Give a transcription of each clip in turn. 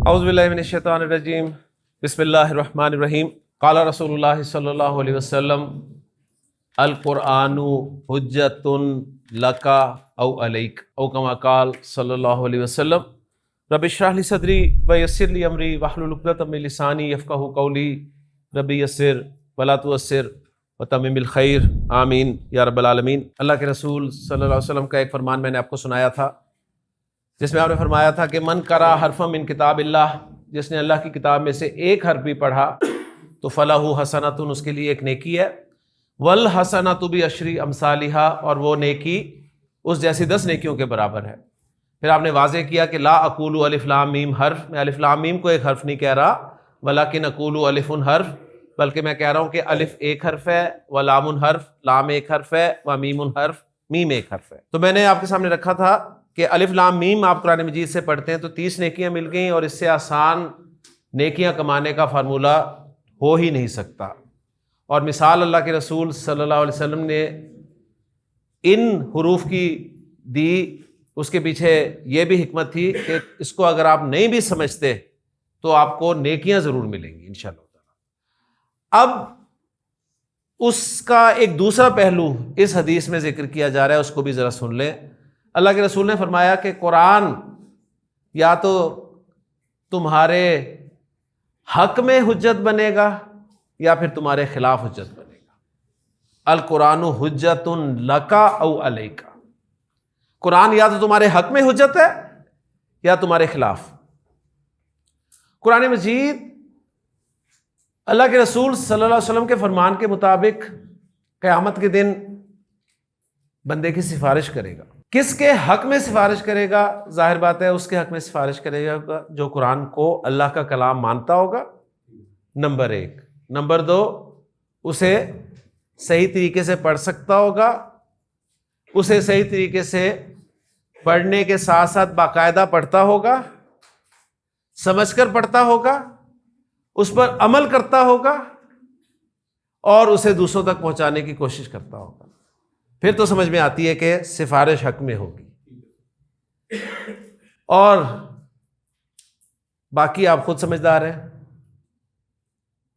اعوذ باللہ من الشیطان الرجیم بسم اللہ الرحمن الرحیم قال رسول اللہ صلی اللہ علیہ وسلم القرآن حجۃ لک او علیک او کما قال صلی اللہ علیہ وسلم رب اشرح لی صدری ویسر لی امری واحلل عقدۃ من لسانی یفقہوا قولی رب یسر ولا تعسر وتمم الخیر آمین یا رب العالمین۔ اللہ کے رسول صلی اللہ علیہ وسلم کا ایک فرمان میں نے آپ کو سنایا تھا، جس میں آپ نے فرمایا تھا کہ من قرأ حرفا من کتاب اللہ، جس نے اللہ کی کتاب میں سے ایک حرف بھی پڑھا تو فلہ حسنۃ، اس کے لیے ایک نیکی ہے، والحسنۃ بعشر امثالھا، اور وہ نیکی اس جیسی 10 نیکیوں کے برابر ہے۔ پھر آپ نے واضح کیا کہ لا اقول الف لام میم حرف، میں الف لام میم کو ایک حرف نہیں کہہ رہا، ولکن اقول الف حرف، بلکہ میں کہہ رہا ہوں کہ الف ایک حرف ہے، ولام حرف، لام ایک حرف ہے، ومیم حرف، میم ایک حرف ہے۔ تو میں نے آپ کے سامنے رکھا تھا کہ الف لام میم آپ قرآن مجید سے پڑھتے ہیں تو 30 نیکیاں مل گئیں، اور اس سے آسان نیکیاں کمانے کا فارمولہ ہو ہی نہیں سکتا۔ اور مثال اللہ کے رسول صلی اللہ علیہ وسلم نے ان حروف کی دی، اس کے پیچھے یہ بھی حکمت تھی کہ اس کو اگر آپ نہیں بھی سمجھتے تو آپ کو نیکیاں ضرور ملیں گی انشاءاللہ تعالی۔ اب اس کا ایک دوسرا پہلو اس حدیث میں ذکر کیا جا رہا ہے، اس کو بھی ذرا سن لیں۔ اللہ کے رسول نے فرمایا کہ قرآن یا تو تمہارے حق میں حجت بنے گا یا پھر تمہارے خلاف حجت بنے گا۔ القرآن حجت لک او علیک، قرآن یا تو تمہارے حق میں حجت ہے یا تمہارے خلاف۔ قرآن مجید اللہ کے رسول صلی اللہ علیہ وسلم کے فرمان کے مطابق قیامت کے دن بندے کی سفارش کرے گا۔ کس کے حق میں سفارش کرے گا؟ ظاہر بات ہے اس کے حق میں سفارش کرے گا جو قرآن کو اللہ کا کلام مانتا ہوگا، نمبر 1۔ نمبر 2، اسے صحیح طریقے سے پڑھ سکتا ہوگا، اسے صحیح طریقے سے پڑھنے کے ساتھ ساتھ باقاعدہ پڑھتا ہوگا، سمجھ کر پڑھتا ہوگا، اس پر عمل کرتا ہوگا، اور اسے دوسروں تک پہنچانے کی کوشش کرتا ہوگا۔ پھر تو سمجھ میں آتی ہے کہ سفارش حق میں ہوگی۔ اور باقی آپ خود سمجھدار ہیں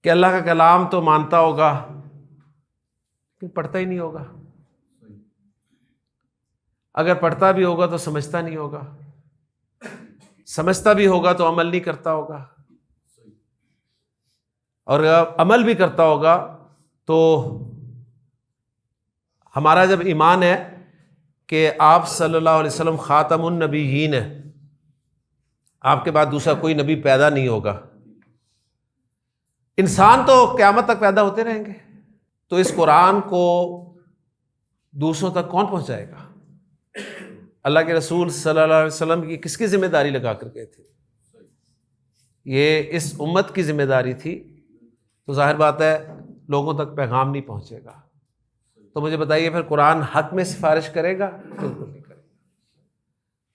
کہ اللہ کا کلام تو مانتا ہوگا کہ پڑھتا ہی نہیں ہوگا، اگر پڑھتا بھی ہوگا تو سمجھتا نہیں ہوگا، سمجھتا بھی ہوگا تو عمل نہیں کرتا ہوگا، اور اگر عمل بھی کرتا ہوگا تو ہمارا جب ایمان ہے کہ آپ صلی اللہ علیہ وسلم خاتم النبیین ہیں، آپ کے بعد دوسرا کوئی نبی پیدا نہیں ہوگا، انسان تو قیامت تک پیدا ہوتے رہیں گے، تو اس قرآن کو دوسروں تک کون پہنچائے گا؟ اللہ کے رسول صلی اللہ علیہ وسلم کی کس کی ذمہ داری لگا کر گئے تھے؟ یہ اس امت کی ذمہ داری تھی، تو ظاہر بات ہے لوگوں تک پیغام نہیں پہنچے گا۔ تو مجھے بتائیے پھر قرآن حق میں سفارش کرے گا؟ بالکل نہیں کرے گا۔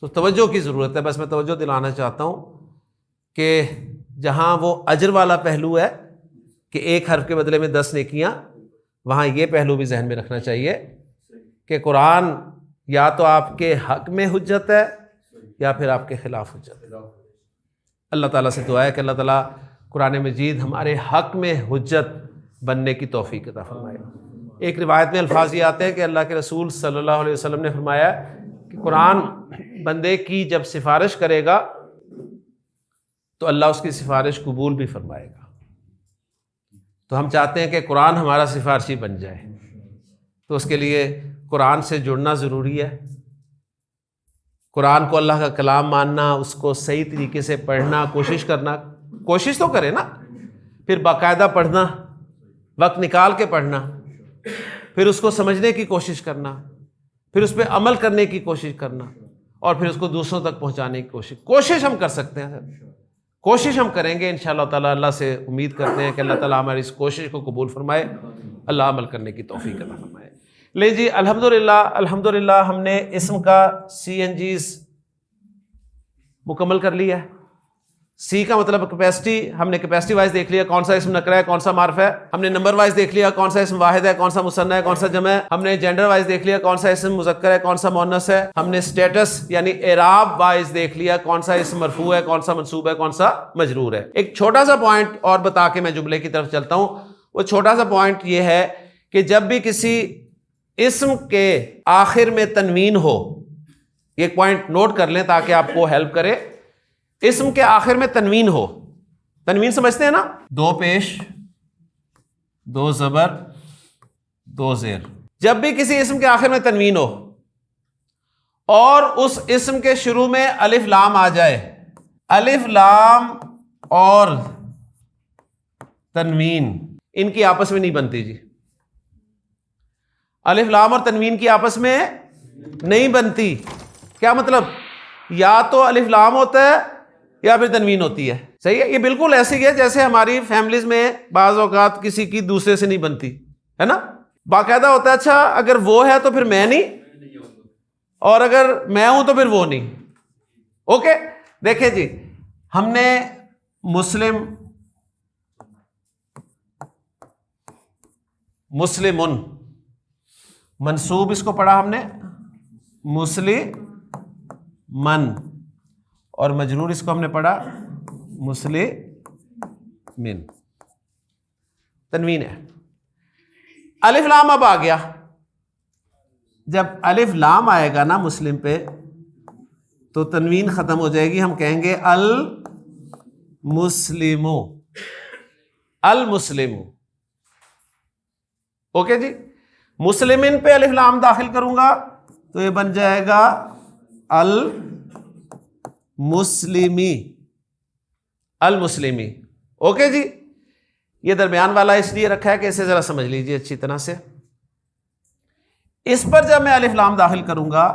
تو توجہ کی ضرورت ہے، بس میں توجہ دلانا چاہتا ہوں کہ جہاں وہ اجر والا پہلو ہے کہ ایک حرف کے بدلے میں 10 نیکیاں، وہاں یہ پہلو بھی ذہن میں رکھنا چاہیے کہ قرآن یا تو آپ کے حق میں حجت ہے یا پھر آپ کے خلاف حجت ہے۔ اللہ تعالیٰ سے دعا ہے کہ اللہ تعالیٰ قرآن مجید ہمارے حق میں حجت بننے کی توفیق عطا فرمائے۔ ایک روایت میں الفاظ یہ آتے ہیں کہ اللہ کے رسول صلی اللہ علیہ وسلم نے فرمایا کہ قرآن بندے کی جب سفارش کرے گا تو اللہ اس کی سفارش قبول بھی فرمائے گا۔ تو ہم چاہتے ہیں کہ قرآن ہمارا سفارشی بن جائے، تو اس کے لیے قرآن سے جڑنا ضروری ہے، قرآن کو اللہ کا کلام ماننا، اس کو صحیح طریقے سے پڑھنا، کوشش کرنا، کوشش تو کرے نا، پھر باقاعدہ پڑھنا، وقت نکال کے پڑھنا، پھر اس کو سمجھنے کی کوشش کرنا، پھر اس پہ عمل کرنے کی کوشش کرنا، اور پھر اس کو دوسروں تک پہنچانے کی کوشش ہم کر سکتے ہیں، کوشش ہم کریں گے انشاءاللہ تعالیٰ۔ اللہ سے امید کرتے ہیں کہ اللہ تعالیٰ ہماری اس کوشش کو قبول فرمائے، اللہ عمل کرنے کی توفیق عطا فرمائے۔ لے جی الحمدللہ ہم نے اسم کا CNGs مکمل کر لیا ہے۔ سی کا مطلب کیپیسٹی، ہم نے کیپیسٹی وائز دیکھ لیا کون سا اسم نکرہ ہے کون سا معرفہ ہے. ہم نے نمبر وائز دیکھ لیا کون سا اسم واحد ہے کون سا مثنیٰ ہے کون سا جمع ہے. ہم نے جینڈر وائز دیکھ لیا کون سا اسم مذکر ہے کون سا مؤنث ہے. ہم نے اسٹیٹس یعنی اعراب وائز دیکھ لیا کون سا اسم مرفوع ہے کون سا منصوب ہے کون سا مجرور ہے. ایک چھوٹا سا پوائنٹ اور بتا کے میں جملے کی طرف چلتا ہوں. وہ چھوٹا سا پوائنٹ یہ ہے کہ جب بھی کسی اسم کے آخر میں تنوین ہو، ایک پوائنٹ نوٹ کر لیں تاکہ آپ کو ہیلپ کرے. اسم کے آخر میں تنوین ہو، تنوین سمجھتے ہیں نا، دو پیش دو زبر دو زیر. جب بھی کسی اسم کے آخر میں تنوین ہو اور اس اسم کے شروع میں الف لام آ جائے، الف لام اور تنوین ان کی آپس میں نہیں بنتی جی. الف لام اور تنوین کی آپس میں نہیں بنتی. کیا مطلب؟ یا تو الف لام ہوتا ہے یا پھر تنوین ہوتی ہے. صحیح ہے. یہ بالکل ایسی ہے جیسے ہماری فیملیز میں بعض اوقات کسی کی دوسرے سے نہیں بنتی ہے نا، باقاعدہ ہوتا ہے اچھا اگر وہ ہے تو پھر میں نہیں، اور اگر میں ہوں تو پھر وہ نہیں. اوکے دیکھیں جی، ہم نے مسلمن منصوب اس کو پڑھا ہم نے مسلمن، اور مجرور اس کو ہم نے پڑھا مسلمن. تنوین ہے. الف لام اب آ گیا. جب الف لام آئے گا نا مسلم پہ تو تنوین ختم ہو جائے گی. ہم کہیں گے المسلمو. اوکے جی. مسلمین پہ الف لام داخل کروں گا تو یہ بن جائے گا المسلمی. اوکے جی. یہ درمیان والا اس لیے رکھا ہے کہ اسے ذرا سمجھ لیجیے اچھی طرح سے. اس پر جب میں الف لام داخل کروں گا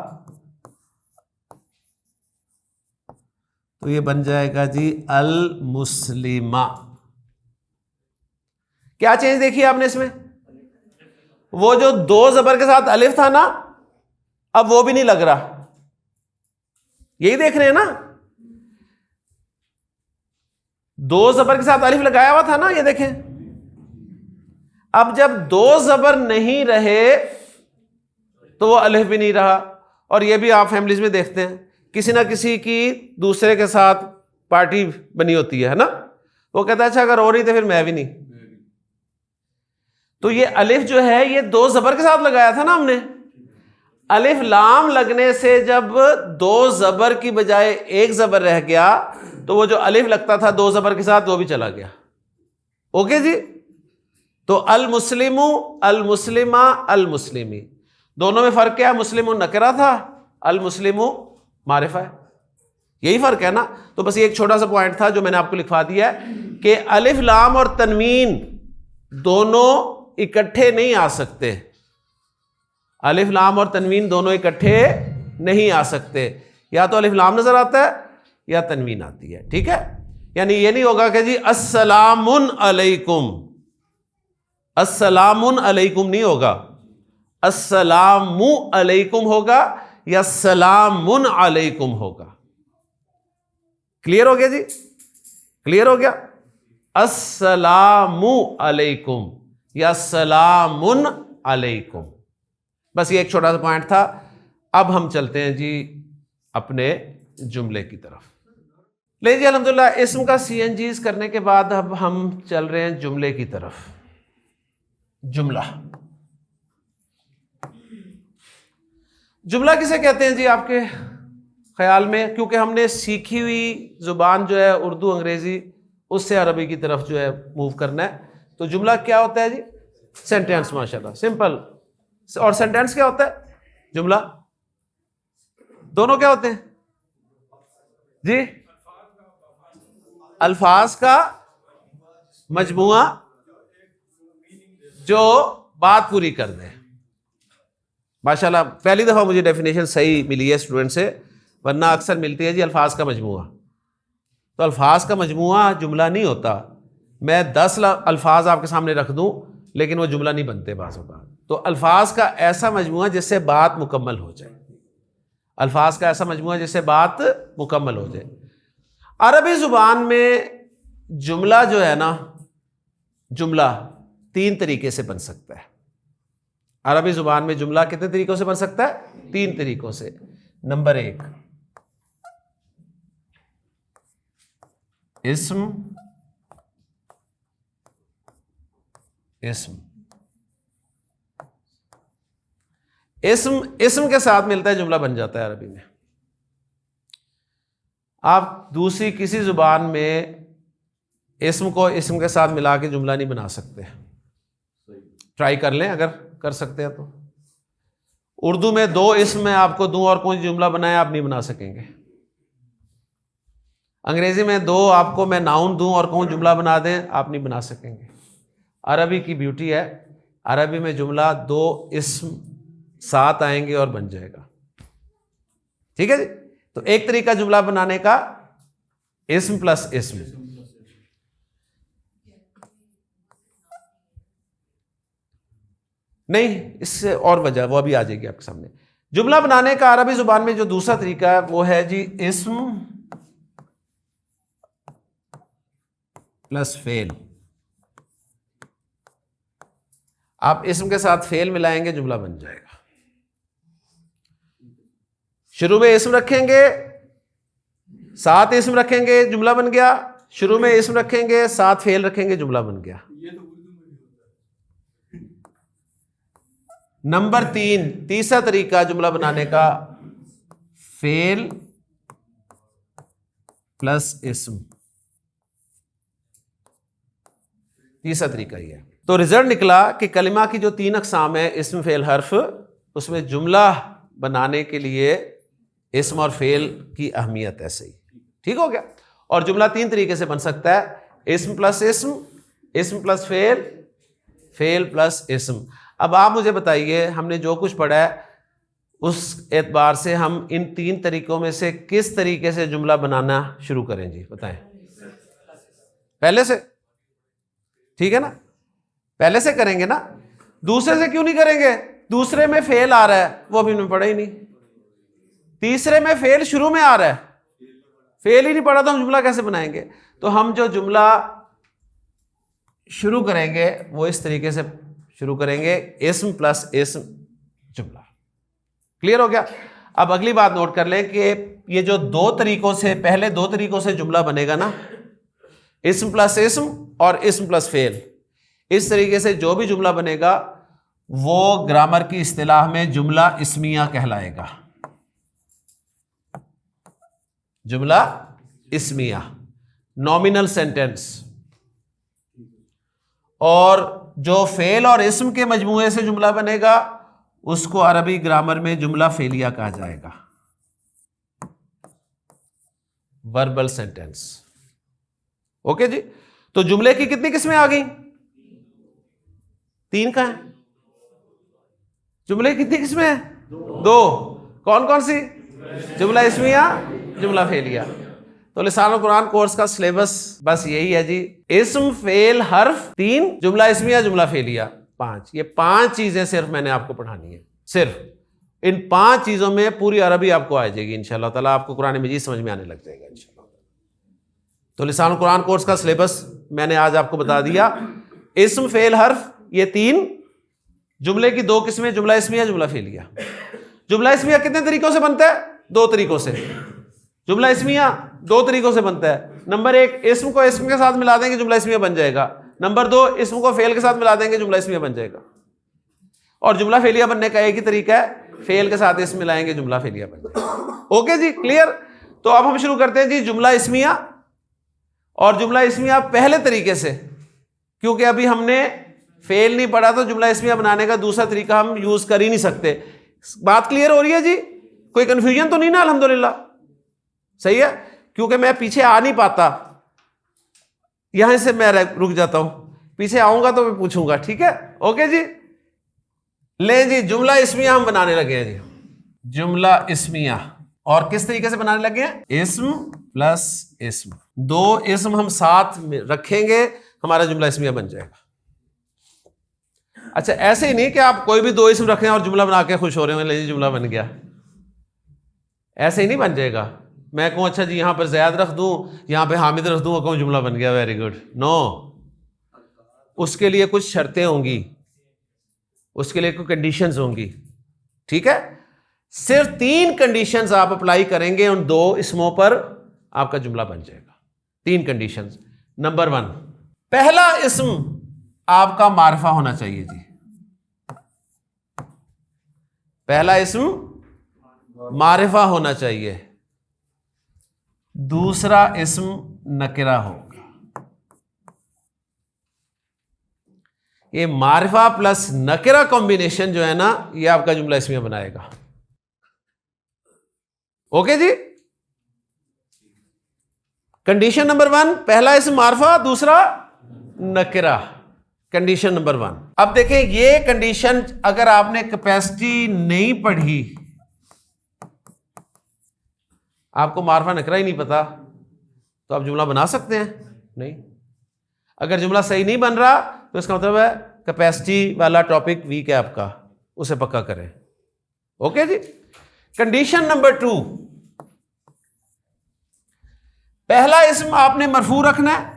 تو یہ بن جائے گا جی المسلمہ. کیا چینج دیکھی آپ نے اس میں؟ وہ جو دو زبر کے ساتھ الف تھا نا، اب وہ بھی نہیں لگ رہا. یہی دیکھ رہے ہیں نا، دو زبر کے ساتھ الف لگایا ہوا تھا نا، یہ دیکھیں. اب جب دو زبر نہیں رہے تو وہ الف بھی نہیں رہا. اور یہ بھی آپ فیملیز میں دیکھتے ہیں، کسی نہ کسی کی دوسرے کے ساتھ پارٹی بنی ہوتی ہے نا، وہ کہتا ہے اچھا اگر ہو رہی تو پھر میں بھی نہیں. تو یہ الف جو ہے یہ دو زبر کے ساتھ لگایا تھا نا ہم نے. الف لام لگنے سے جب دو زبر کی بجائے ایک زبر رہ گیا تو وہ جو الف لگتا تھا دو زبر کے ساتھ وہ بھی چلا گیا. اوکے جی. تو المسلم، المسلمہ، المسلمی، دونوں میں فرق کیا ہے؟ مسلم نکرہ تھا، المسلم معرفہ ہے. یہی فرق ہے نا. تو بس یہ ایک چھوٹا سا پوائنٹ تھا جو میں نے آپ کو لکھوا دیا ہے کہ الف لام اور تنوین دونوں اکٹھے نہیں آ سکتے. الف لام اور تنوین دونوں اکٹھے نہیں آ سکتے. یا تو الف لام نظر آتا ہے یا تنوین آتی ہے. ٹھیک ہے. یعنی یہ نہیں ہوگا کہ جی السلام علیکم، السلام علیکم نہیں ہوگا، السلام علیکم ہوگا یا سلام علیکم ہوگا. کلیئر ہو گیا جی؟ کلیئر ہو گیا. السلام علیکم یا سلام علیکم. بس یہ ایک چھوٹا سا پوائنٹ تھا. اب ہم چلتے ہیں جی اپنے جملے کی طرف. لے جی الحمدللہ اسم کا سی این جیز کرنے کے بعد اب ہم چل رہے ہیں جملے کی طرف. جملہ کسے کہتے ہیں جی آپ کے خیال میں؟ کیونکہ ہم نے سیکھی ہوئی زبان جو ہے اردو انگریزی، اس سے عربی کی طرف جو ہے موو کرنا ہے. تو جملہ کیا ہوتا ہے جی؟ سینٹینس. ماشاءاللہ سمپل. اور سینٹینس کیا ہوتا ہے؟ جملہ. دونوں کیا ہوتے ہیں جی؟ الفاظ کا مجموعہ جو بات پوری کر دے. ماشاءاللہ پہلی دفعہ مجھے ڈیفینیشن صحیح ملی ہے اسٹوڈنٹ سے، ورنہ اکثر ملتی ہے جی الفاظ کا مجموعہ. تو الفاظ کا مجموعہ جملہ نہیں ہوتا. میں 10 الفاظ آپ کے سامنے رکھ دوں لیکن وہ جملہ نہیں بنتے بعض اوقات. تو الفاظ کا ایسا مجموعہ جس سے بات مکمل ہو جائے. الفاظ کا ایسا مجموعہ جس سے بات مکمل ہو جائے. عربی زبان میں جملہ جو ہے نا، جملہ 3 طریقے سے بن سکتا ہے. عربی زبان میں جملہ کتنے طریقوں سے بن سکتا ہے؟ 3 طریقوں سے. نمبر 1، اسم کے ساتھ ملتا ہے جملہ بن جاتا ہے عربی میں. آپ دوسری کسی زبان میں اسم کو اسم کے ساتھ ملا کے جملہ نہیں بنا سکتے. ٹرائی کر لیں اگر کر سکتے ہیں تو. اردو میں 2 اسم میں آپ کو دوں اور کوئی جملہ بنائے آپ نہیں بنا سکیں گے. انگریزی میں 2 آپ کو میں ناؤن دوں اور کوئی جملہ بنا دیں آپ نہیں بنا سکیں گے. عربی کی بیوٹی ہے، عربی میں جملہ 2 اسم ساتھ آئیں گے اور بن جائے گا. ٹھیک ہے جی. تو ایک طریقہ جملہ بنانے کا اسم پلس اسم. نہیں، اس سے اور وجہ وہ ابھی آ جائے گی آپ کے سامنے. جملہ بنانے کا عربی زبان میں جو دوسرا طریقہ ہے وہ ہے جی اسم پلس فعل. آپ اسم کے ساتھ فعل ملائیں گے جملہ بن جائے گا. شروع میں اسم رکھیں گے، ساتھ اسم رکھیں گے جملہ بن گیا. شروع میں اسم رکھیں گے، ساتھ فعل رکھیں گے جملہ بن گیا. نمبر 3، تیسرا طریقہ جملہ بنانے کا فعل پلس اسم. تیسرا طریقہ یہ ہے. تو رزلٹ نکلا کہ کلمہ کی جو 3 اقسام ہیں، اسم فعل حرف، اس میں جملہ بنانے کے لیے اسم اور فعل کی اہمیت ہے. صحیح، ٹھیک ہو گیا. اور جملہ 3 طریقے سے بن سکتا ہے، اسم پلس اسم، اسم پلس فعل، فعل پلس اسم. اب آپ مجھے بتائیے، ہم نے جو کچھ پڑھا ہے اس اعتبار سے ہم ان 3 طریقوں میں سے کس طریقے سے جملہ بنانا شروع کریں؟ جی بتائیں. پہلے سے، ٹھیک ہے نا، پہلے سے کریں گے نا. دوسرے سے کیوں نہیں کریں گے؟ دوسرے میں فعل آ رہا ہے، وہ ابھی ہم نے پڑھا ہی نہیں. تیسرے میں فعل شروع میں آ رہا ہے، فعل ہی نہیں پڑھا تو ہم جملہ کیسے بنائیں گے؟ تو ہم جو جملہ شروع کریں گے وہ اس طریقے سے شروع کریں گے، اسم پلس اسم جملہ. کلیئر ہو گیا؟ اب اگلی بات نوٹ کر لیں کہ یہ جو 2 طریقوں سے، پہلے 2 طریقوں سے جملہ بنے گا نا، اسم پلس اسم اور اسم پلس فعل، اس طریقے سے جو بھی جملہ بنے گا وہ گرامر کی اصطلاح میں جملہ اسمیہ کہلائے گا. جملہ اسمیہ، نومینل سینٹینس. اور جو فعل اور اسم کے مجموعے سے جملہ بنے گا اس کو عربی گرامر میں جملہ فعلیہ کہا جائے گا، وربل سینٹینس. اوکے جی. تو جملے کی کتنی قسمیں آ گئیں؟ 3 کا ہے. جملے کی کتنی قسمیں ہیں؟ 2. کون کون سی؟ جملہ اسمیہ، جملہ فعلیہ. تو لسان القرآن کورس کا سلیبس بس یہی ہے جی، اسم فعل حرف 3، جملہ اسمیہ جملہ فعلیہ 5. یہ 5 چیزیں صرف میں نے آپ کو پڑھانی ہے. صرف ان 5 چیزوں میں پوری عربی آپ کو آ جائے گی انشاءاللہ تعالیٰ. آپ کو قرآن مجید سمجھ میں آنے لگ جائے گا انشاءاللہ. تو لسان القرآن کورس کا سلیبس میں نے آج آپ کو بتا دیا. اسم فعل حرف یہ 3، جملے کی 2 قسمیں، جملہ اسمیہ جملہ فعلیہ. جملہ اسمیہ کتنے طریقوں سے بنتا ہے؟ 2 طریقوں سے. جملہ اسمیہ 2 طریقوں سے بنتا ہے. نمبر 1، اسم کو اسم کے ساتھ ملا دیں گے جملہ اسمیہ بن جائے گا. نمبر 2، اسم کو فعل کے ساتھ ملا دیں گے جملہ اسمیہ بن جائے گا. اور جملہ فعلیہ بننے کا ایک ہی طریقہ ہے، فعل کے ساتھ اسم ملائیں گے جملہ فعلیہ بن جائے گا. اوکے جی، کلیئر. تو اب ہم شروع کرتے ہیں جی جملہ اسمیہ. اور جملہ اسمیہ پہلے طریقے سے، کیونکہ ابھی ہم نے فعل نہیں پڑھا تو جملہ اسمیہ بنانے کا دوسرا طریقہ ہم یوز کر ہی نہیں سکتے. بات کلیئر ہو رہی ہے جی؟ کوئی کنفیوژن تو نہیں نا؟ الحمدللہ صحیح ہے. کیونکہ میں پیچھے آ نہیں پاتا، یہاں سے میں رک جاتا ہوں، پیچھے آؤں گا تو میں پوچھوں گا. ٹھیک ہے، اوکے جی. لیں جی جملہ اسمیہ ہم بنانے لگے ہیں جی. جملہ اسمیہ اور کس طریقے سے بنانے لگے ہیں؟ اسم پلس اسم. 2 اسم ہم ساتھ رکھیں گے، ہمارا جملہ اسمیہ بن جائے گا. اچھا ایسے ہی نہیں کہ آپ کوئی بھی 2 اسم رکھیں اور جملہ بنا کے خوش ہو رہے ہیں جی جملہ بن گیا. ایسے ہی نہیں بن جائے گا. میں کہوں اچھا جی یہاں پر زیاد رکھ دوں, یہاں پہ حامد رکھ دوں, اور کہوں جملہ بن گیا, ویری گڈ. نو, اس کے لیے کچھ شرطیں ہوں گی, اس کے لیے کچھ کنڈیشنز ہوں گی. ٹھیک ہے, صرف 3 کنڈیشنز آپ اپلائی کریں گے ان 2 اسموں پر, آپ کا جملہ بن جائے گا. 3 کنڈیشنز. نمبر 1, پہلا اسم آپ کا معرفہ ہونا چاہیے جی. پہلا اسم معرفہ ہونا چاہیے. دوسرا اسم نکرہ ہوگا. یہ معرفہ پلس نکرہ کمبینیشن جو ہے نا, یہ آپ کا جملہ اسمیہ بنائے گا. اوکے جی. کنڈیشن نمبر 1, پہلا اسم معرفہ, دوسرا نکرہ. Condition number 1. اب دیکھیں یہ کنڈیشن اگر آپ نے کیپیسٹی نہیں پڑھی, آپ کو معرفہ نکرہ ہی نہیں پتا, تو آپ جملہ بنا سکتے ہیں؟ نہیں. اگر جملہ صحیح نہیں بن رہا تو اس کا مطلب ہے کیپیسٹی والا ٹاپک ویک ہے آپ کا, اسے پکا کریں. اوکے جی. کنڈیشن نمبر 2, پہلا اسم آپ نے مرفوع رکھنا ہے,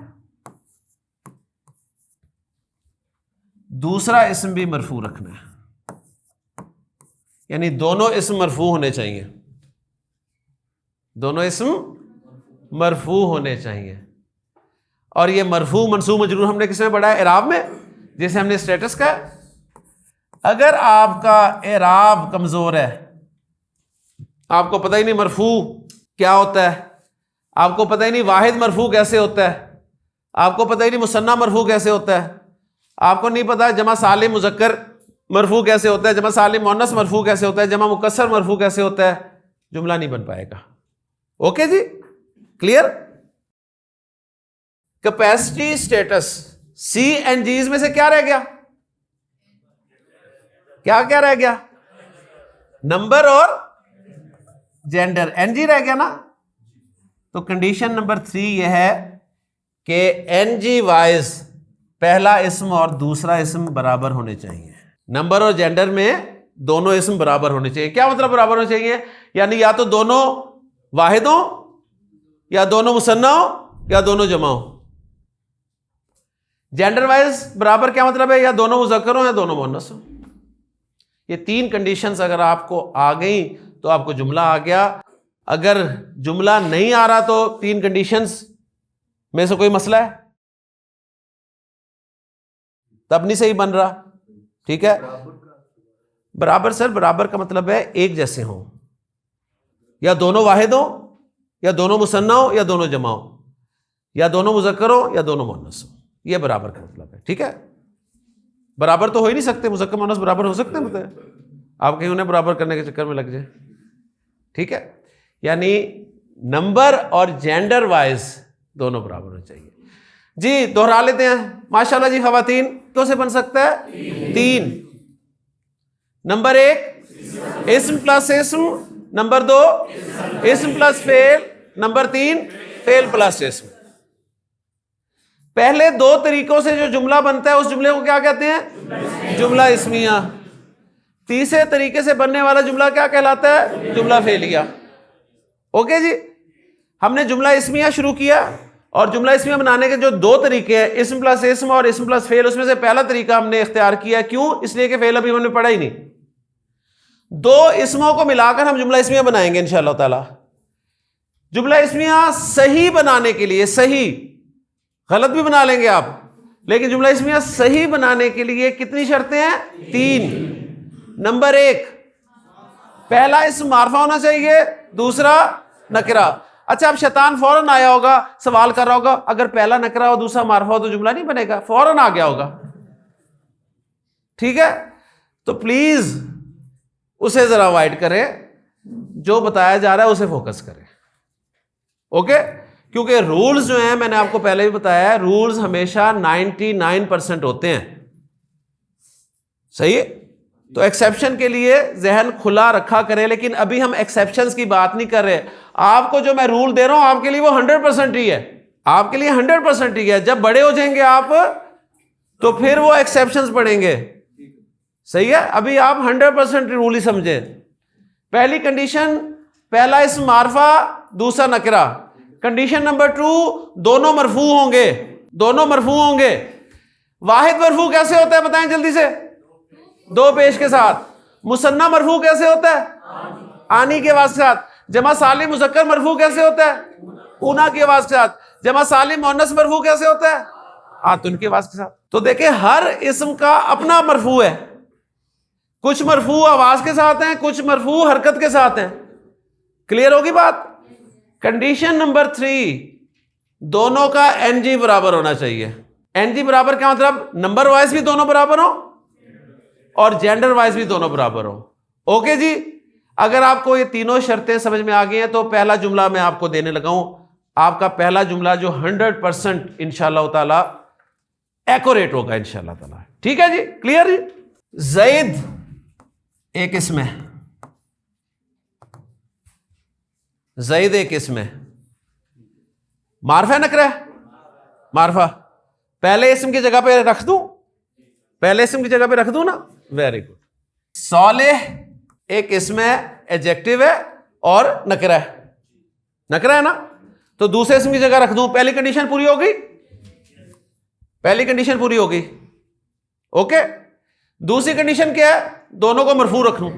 دوسرا اسم بھی مرفوع رکھنا ہے. یعنی دونوں اسم مرفوع ہونے چاہیے, دونوں اسم مرفوع ہونے چاہیے. اور یہ مرفوع منصوب مجرور ہم نے کس میں پڑھا ہے؟ اعراب میں, جیسے ہم نے اسٹیٹس کا. اگر آپ کا اعراب کمزور ہے, آپ کو پتہ ہی نہیں مرفوع کیا ہوتا ہے, آپ کو پتہ ہی نہیں واحد مرفوع کیسے ہوتا ہے, آپ کو پتہ ہی نہیں مثنیٰ مرفوع کیسے ہوتا ہے, آپ کو نہیں پتا جمع سالم مذکر مرفوع کیسے ہوتا ہے, جمع سالم مؤنث مرفوع کیسے ہوتا ہے, جمع مکسر مرفوع کیسے ہوتا ہے, جملہ نہیں بن پائے گا. اوکے جی, کلیئر. کیپیسٹی اسٹیٹس سی این جیز میں سے کیا رہ گیا؟ کیا رہ گیا؟ نمبر اور جینڈر. این جی رہ گیا نا. تو کنڈیشن نمبر 3 یہ ہے کہ این جی وائز پہلا اسم اور دوسرا اسم برابر ہونے چاہیے. نمبر اور جینڈر میں دونوں اسم برابر ہونے چاہیے. کیا مطلب برابر ہونے چاہیے؟ یعنی یا تو دونوں واحد ہوں, یا دونوں مثنیٰ ہوں, یا دونوں جمع ہوں. جینڈر وائز برابر کیا مطلب ہے؟ یا دونوں مذکر ہوں یا دونوں مؤنث ہوں. یہ 3 کنڈیشنز اگر آپ کو آ گئیں تو آپ کو جملہ آ گیا. اگر جملہ نہیں آ رہا تو 3 کنڈیشنز میں سے کوئی مسئلہ ہے, تب نہیں صحیح بن رہا. ٹھیک ہے. برابر سر, برابر کا مطلب ہے ایک جیسے ہوں, یا دونوں واحد ہوں, یا دونوں مثنیٰ ہوں, یا دونوں جمع ہوں, یا دونوں مذکر ہوں, یا دونوں مؤنث ہوں. یہ برابر کا مطلب ہے. ٹھیک ہے. برابر تو ہو ہی نہیں سکتے, مذکر مؤنث برابر ہو سکتے ہیں؟ آپ کہیں انہیں برابر کرنے کے چکر میں لگ جائیں. ٹھیک ہے. یعنی نمبر اور جینڈر وائز دونوں برابر ہونے چاہیے. جی دوہرا لیتے ہیں. ماشاءاللہ جی خواتین, کیوں سے بن سکتا ہے؟ 3. نمبر 1 اسم پلس اسم, نمبر 2 اسم پلس فعل, نمبر 3 فعل پلس اسم. پہلے 2 طریقوں سے جو جملہ بنتا ہے اس جملے کو کیا کہتے ہیں؟ جملہ اسمیہ. تیسرے طریقے سے بننے والا جملہ کیا کہلاتا ہے؟ جملہ فعلیہ. اوکے جی. ہم نے جملہ اسمیہ شروع کیا, اور جملہ اسمیہ بنانے کے جو 2 طریقے ہیں, اسم پلس اسم اور اسم پلس فعل, اس میں سے پہلا طریقہ ہم نے اختیار کیا. کیوں؟ اس لیے کہ فعل ابھی ہم نے پڑھا ہی نہیں. 2 اسموں کو ملا کر ہم جملہ اسمیہ بنائیں گے انشاءاللہ تعالی. جملہ اسمیہ صحیح بنانے کے لیے, صحیح, غلط بھی بنا لیں گے آپ, لیکن جملہ اسمیہ صحیح بنانے کے لیے کتنی شرطیں ہیں؟ 3. نمبر 1 پہلا اسم معرفہ ہونا چاہیے, دوسرا نکرہ. اچھا اب شیطان فوراً آیا ہوگا, سوال کر رہا ہوگا, اگر پہلا نکرہ ہو دوسرا معرفہ ہو تو جملہ نہیں بنے گا. فوراً آ گیا ہوگا. ٹھیک ہے. تو پلیز اسے ذرا اوائڈ کریں, جو بتایا جا رہا ہے اسے فوکس کریں. اوکے. کیونکہ رولز جو ہیں, میں نے آپ کو پہلے بھی بتایا ہے, رولز ہمیشہ 99% ہوتے ہیں. صحیح ہے. تو ایکسیپشن کے لیے ذہن کھلا رکھا کریں, لیکن ابھی ہم ایکسیپشنز کی بات نہیں کر رہے. آپ کو جو میں رول دے رہا ہوں آپ کے لیے وہ 100% ہی ہے, آپ کے لیے 100% ہی ہے. جب بڑے ہو جائیں گے آپ تو پھر وہ ایکسیپشنز پڑھیں گے. صحیح ہے. ابھی آپ 100% رول ہی سمجھیں. پہلی کنڈیشن, پہلا اسم معرفہ دوسرا نکرہ. کنڈیشن نمبر 2 دونوں مرفوع ہوں گے, دونوں مرفوع ہوں گے. واحد مرفوع کیسے ہوتا ہے بتائیں جلدی سے؟ 2 پیش کے ساتھ. مثنی مرفوع کیسے ہوتا ہے؟ آنی کی آواز کے ساتھ. جمع سالم مذکر مرفوع کیسے ہوتا ہے؟ اونا کی آواز کے ساتھ. جمع سالم مؤنث مرفوع کیسے ہوتا ہے؟ آتن کی آواز کے ساتھ. تو دیکھیں ہر اسم کا اپنا مرفوع ہے. کچھ مرفوع آواز کے ساتھ ہیں, کچھ مرفوع حرکت کے ساتھ ہیں. کلیئر ہوگی بات؟ کنڈیشن نمبر 3 دونوں کا این جی برابر ہونا چاہیے. این جی برابر کیا مطلب؟ نمبر وائز بھی دونوں برابر ہوں اور جینڈر وائز بھی دونوں برابر ہوں. اوکے جی, اگر آپ کو یہ تینوں شرطیں سمجھ میں آ گئی ہیں تو پہلا جملہ میں آپ کو دینے لگا ہوں. آپ کا پہلا جملہ جو 100% انشاءاللہ تعالی ایکوریٹ ہوگا انشاءاللہ تعالی. ٹھیک ہے جی, کلیئر جی. زید ایک اسم ہے, زید ایک اسم ہے. معرفہ نکرہ ہے؟ معرفہ. پہلے اسم کی جگہ پہ رکھ دوں, پہلے اسم کی جگہ پہ رکھ دوں نا. Very good. صالح ایک اسم ہے, ایڈجیکٹو ہے اور نکرہ ہے. نکرہ ہے نا, تو دوسرے اسم کی جگہ رکھ دوں. پہلی کنڈیشن پوری ہو گئی, پہلی کنڈیشن پوری ہو گئی. اوکے, دوسری کنڈیشن کیا ہے؟ دونوں کو مرفوع رکھ لوں.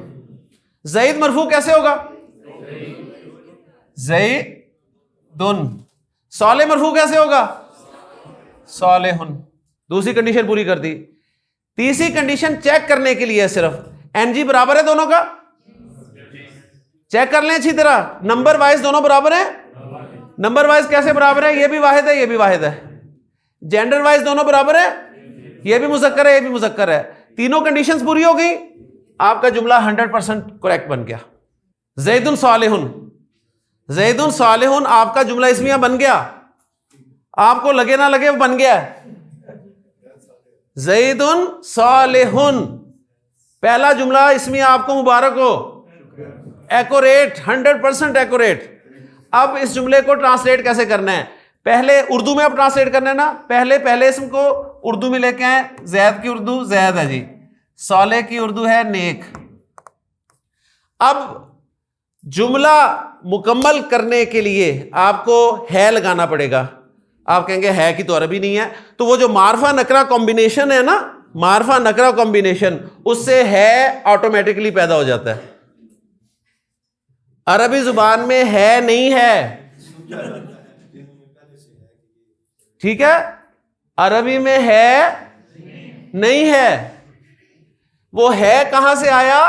زید مرفوع کیسے ہوگا؟ زیدن. صالح مرفوع کیسے ہوگا؟ صالحن. دوسری کنڈیشن پوری کر دی. تیسری کنڈیشن چیک کرنے کے لیے صرف این جی برابر ہے دونوں کا. چیک کر لیں اچھی طرح, نمبر وائز دونوں برابر ہیں. نمبر وائز کیسے برابر ہے؟ یہ بھی واحد ہے, یہ بھی واحد ہے. جینڈر وائز دونوں برابر ہے, یہ بھی مذکر ہے, یہ بھی مذکر ہے. تینوں کنڈیشنز پوری ہو گئی, آپ کا جملہ 100% کریکٹ بن گیا. زیدن صالحن, زیدن صالحن آپ کا جملہ اسمیہ بن گیا. آپ کو لگے نہ لگے بن گیا. زیدن صالحن پہلا جملہ اسمیہ آپ کو مبارک ہو. Accurate, 100% accurate. اب اس جملے کو ٹرانسلیٹ کیسے کرنا ہے؟ پہلے اردو میں اب ٹرانسلیٹ کرنا ہے نا. پہلے اسم کو اردو میں لے کے آئیں. زید کی اردو زید ہے جی, صالح کی اردو ہے نیک. اب جملہ مکمل کرنے کے لیے آپ کو ہے لگانا پڑے گا. آپ کہیں گے ہے کی تو عربی نہیں ہے, تو وہ جو معرفہ نکرہ کمبینیشن ہے نا, معرفہ نکرہ کمبینیشن, اس سے ہے آٹومیٹکلی پیدا ہو جاتا ہے. عربی زبان میں ہے نہیں ہے, ٹھیک ہے, عربی میں ہے نہیں ہے. وہ ہے کہاں سے آیا؟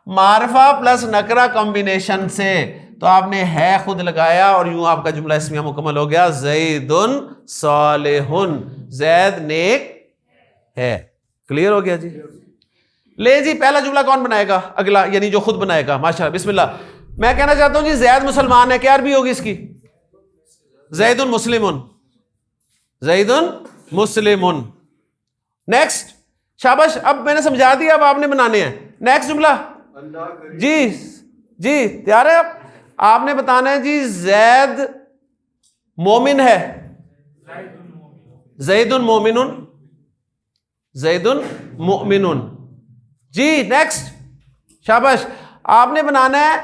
معرفہ پلس نکرہ کمبینیشن سے. تو آپ نے ہے خود لگایا اور یوں آپ کا جملہ اسمیہ مکمل ہو گیا. زیدن صالحن, زید نیک ہے. کلیئر ہو گیا جی. لے جی, پہلا جملہ کون بنائے گا؟ اگلا, یعنی جو خود بنائے گا. ماشاءاللہ, بسم اللہ. میں کہنا چاہتا ہوں جی زید مسلمان ہے, کیا عربی ہوگی اس کی؟ زیدن مسلمن, زیدن مسلمن. نیکسٹ, شاباش, اب میں نے سمجھا دیا, اب آپ نے بنانے ہیں. نیکسٹ جملہ جی, جی تیار ہے؟ آپ نے بتانا ہے جی زید مومن ہے. زیدن مومنن, زیدن مؤمنن. جی نیکسٹ, شاباش. آپ نے بنانا ہے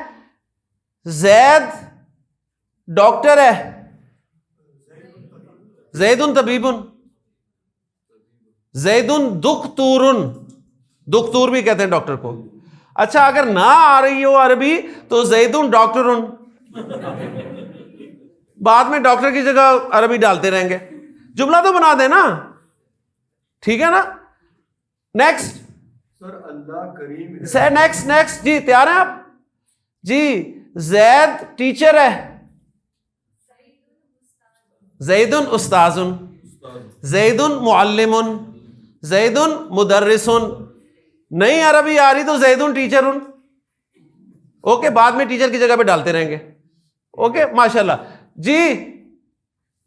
زید ڈاکٹر ہے. زیدن طبیبن, زیدن دکتورن, دکتور بھی کہتے ہیں ڈاکٹر کو. اچھا, اگر نہ آ رہی ہو عربی تو زیدن ڈاکٹرن, بعد میں ڈاکٹر کی جگہ عربی ڈالتے رہیں گے. جملہ تو بنا دیں نا, ٹھیک ہے نا. نیکسٹ سر, اللہ کریم ہے. نیکسٹ جی, تیار ہیں آپ جی؟ زید ٹیچر ہے. زیدن استاذن, زیدن معلمن, زیدن مدرسن. نہیں عربی آ رہی تو زیدن ٹیچرن. اوکے, بعد میں ٹیچر کی جگہ پہ ڈالتے رہیں گے. اوکے, ماشاءاللہ جی,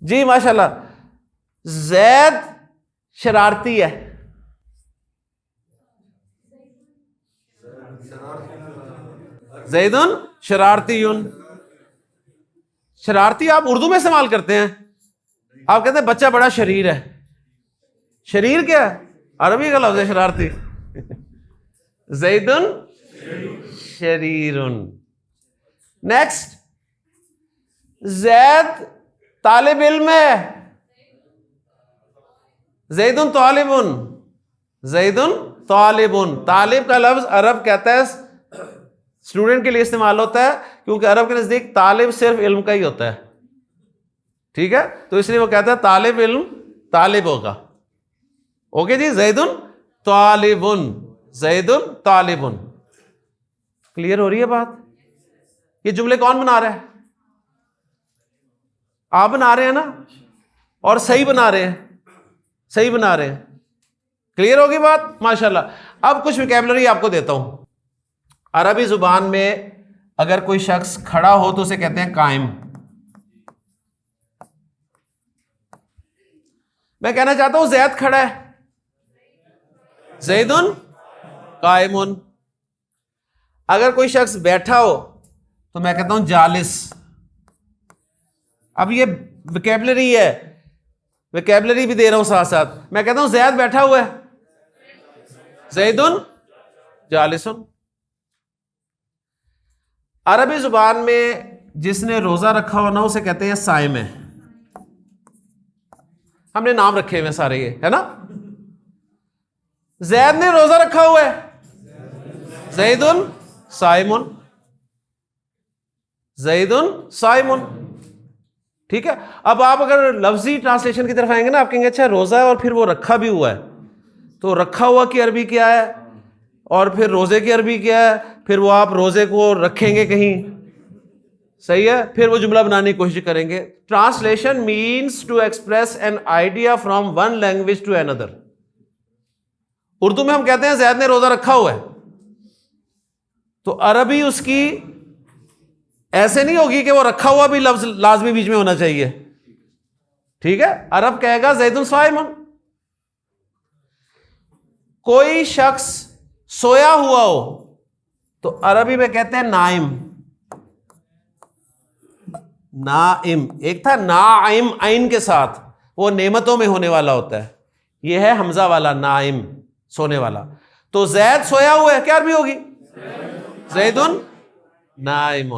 جی ماشاءاللہ. زید شرارتی ہے. زیدن شرارتیون. شرارتی آپ اردو میں استعمال کرتے ہیں, آپ کہتے ہیں بچہ بڑا شریر ہے. شریر کیا ہے؟ عربی کا لفظ ہے شرارتی. زیدن شریرن. نیکسٹ, زید طالب علم ہے. زید طالب، زید طالب. طالب کا لفظ عرب کہتا ہے اسٹوڈنٹ کے لیے استعمال ہوتا ہے، کیونکہ عرب کے نزدیک طالب صرف علم کا ہی ہوتا ہے. ٹھیک ہے، تو اس لیے وہ کہتا ہے طالب علم طالب ہوگا. اوکے جی، زید طالب، زید طالب. کلیئر ہو رہی ہے بات؟ یہ جملے کون بنا رہا ہے؟ آپ بنا رہے ہیں نا، اور صحیح بنا رہے ہیں، صحیح بنا رہے ہیں. کلیئر ہوگی بات؟ ماشاءاللہ. اب کچھ ویکیبلری آپ کو دیتا ہوں. عربی زبان میں اگر کوئی شخص کھڑا ہو تو اسے کہتے ہیں قائم. میں کہنا چاہتا ہوں زید کھڑا ہے، زید قائم. اگر کوئی شخص بیٹھا ہو تو میں کہتا ہوں جالس. اب یہ ویکیبلری ہے، ویکیبلری بھی دے رہا ہوں ساتھ ساتھ. میں کہتا ہوں زید بیٹھا ہوا ہے، زید جالس. عربی زبان میں جس نے روزہ رکھا ہو نا اسے کہتے ہیں صائم ہے. ہم نے نام رکھے ہوئے سارے، یہ ہے نا. زید نے روزہ رکھا ہوا ہے، زید صائم، زید صائم. ٹھیک ہے. اب آپ اگر لفظی ٹرانسلیشن کی طرف آئیں گے نا، آپ کہیں گے اچھا روزہ ہے اور پھر وہ رکھا بھی ہوا ہے، تو رکھا ہوا کی عربی کیا ہے اور پھر روزے کی عربی کیا ہے؟ پھر وہ آپ روزے کو رکھیں گے کہیں، صحیح ہے، پھر وہ جملہ بنانے کی کوشش کریں گے. Translation means to express an idea from one language to اندر. اردو میں ہم کہتے ہیں زید نے روزہ رکھا ہوا ہے، تو عربی اس کی ایسے نہیں ہوگی کہ وہ رکھا ہوا بھی لفظ لازمی بیچ میں ہونا چاہیے. ٹھیک ہے. عرب کہے گا زید صائم. کوئی شخص سویا ہوا ہو تو عربی میں کہتے ہیں نائم. نائم. ایک تھا نائم عین کے ساتھ، وہ نعمتوں میں ہونے والا ہوتا ہے. یہ ہے حمزہ والا نائم، سونے والا. تو زید سویا ہوا ہے، کیا عربی ہوگی؟ زید نائم.